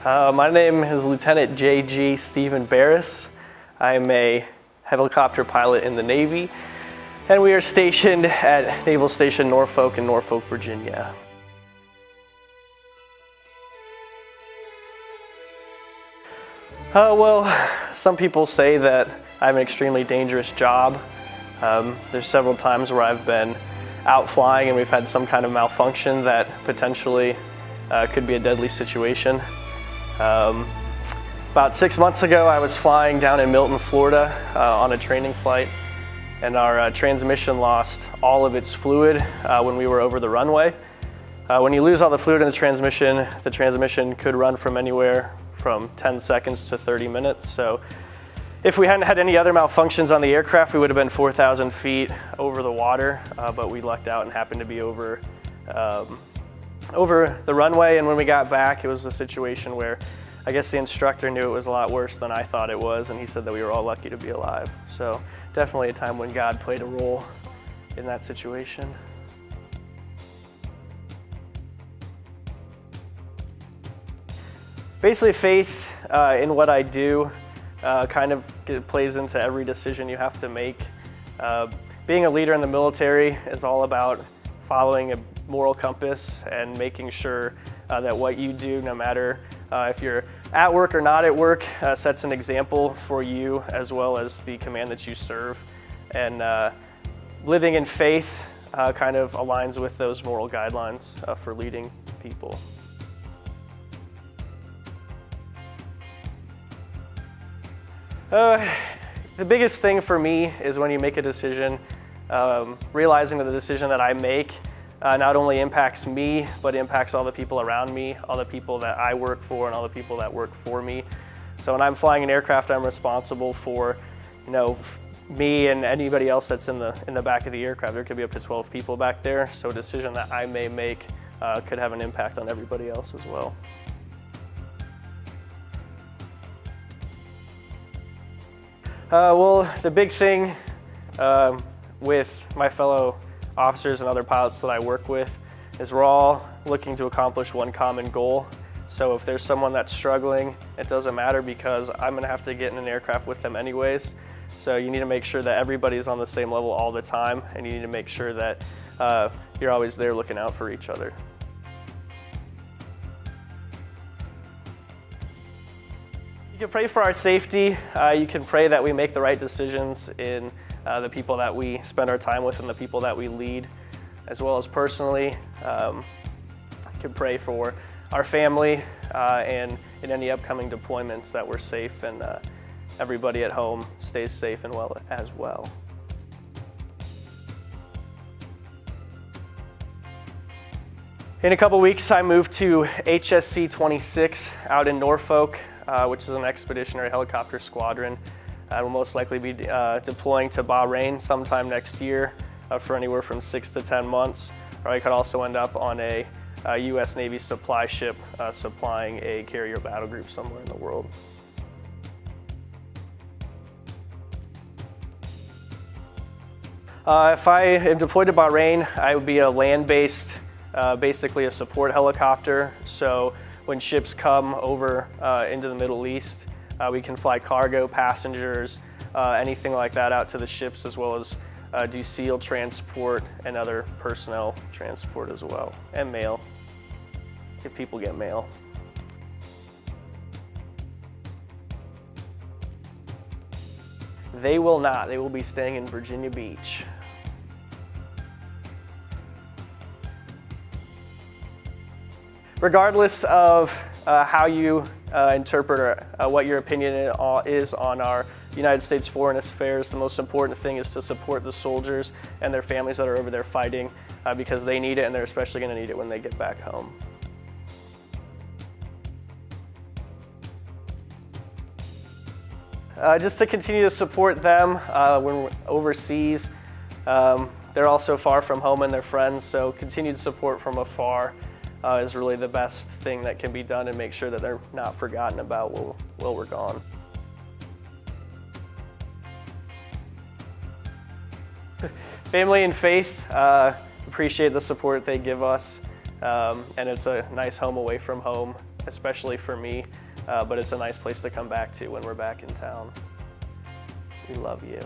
My name is Lieutenant J.G. Stephen Barris. I am a helicopter pilot in the Navy, and we are stationed at Naval Station Norfolk in Norfolk, Virginia. Well, some people say that I have an extremely dangerous job. There's several times where I've been out flying and we've had some kind of malfunction that potentially could be a deadly situation. About 6 months ago, I was flying down in Milton, Florida on a training flight, and our transmission lost all of its fluid when we were over the runway. When you lose all the fluid in the transmission could run from anywhere from 10 seconds to 30 minutes. So if we hadn't had any other malfunctions on the aircraft, we would have been 4,000 feet over the water, but we lucked out and happened to be over the runway. And when we got back, it was a situation where I guess the instructor knew it was a lot worse than I thought it was, and he said that we were all lucky to be alive. So definitely a time when God played a role in that situation. Basically, faith in what I do kind of plays into every decision you have to make. Being a leader in the military is all about following a moral compass and making sure that what you do, no matter if you're at work or not at work, sets an example for you as well as the command that you serve. And living in faith kind of aligns with those moral guidelines for leading people. The biggest thing for me is when you make a decision, realizing that the decision that I make not only impacts me, but impacts all the people around me, all the people that I work for, and all the people that work for me. So when I'm flying an aircraft, I'm responsible for, me and anybody else that's in the back of the aircraft. There could be up to 12 people back there, so a decision that I may make could have an impact on everybody else as well. Well, the big thing with my fellow officers and other pilots that I work with is we're all looking to accomplish one common goal. So if there's someone that's struggling, it doesn't matter because I'm going to have to get in an aircraft with them anyways. So you need to make sure that everybody's on the same level all the time, and you need to make sure that you're always there looking out for each other. You can pray for our safety. You can pray that we make the right decisions in the people that we spend our time with and the people that we lead, as well as personally. You can pray for our family and in any upcoming deployments that we're safe and everybody at home stays safe and well as well. In a couple weeks, I move to HSC 26 out in Norfolk, which is an expeditionary helicopter squadron. We'll most likely be deploying to Bahrain sometime next year for anywhere from 6 to 10 months. Or I could also end up on a U.S. Navy supply ship supplying a carrier battle group somewhere in the world. If I am deployed to Bahrain, I would be a land-based, basically a support helicopter. So when ships come over into the Middle East, we can fly cargo, passengers, anything like that out to the ships, as well as do SEAL transport and other personnel transport as well, and mail, if people get mail. They will not. They will be staying in Virginia Beach. Regardless of how you interpret or what your opinion is on our United States foreign affairs, the most important thing is to support the soldiers and their families that are over there fighting because they need it, and they're especially going to need it when they get back home. Just to continue to support them when we're overseas. They're also far from home and their friends, so continued support from afar is really the best thing that can be done, and make sure that they're not forgotten about while we're gone. Family and faith, appreciate the support they give us, and it's a nice home away from home especially for me, but it's a nice place to come back to when we're back in town. We love you.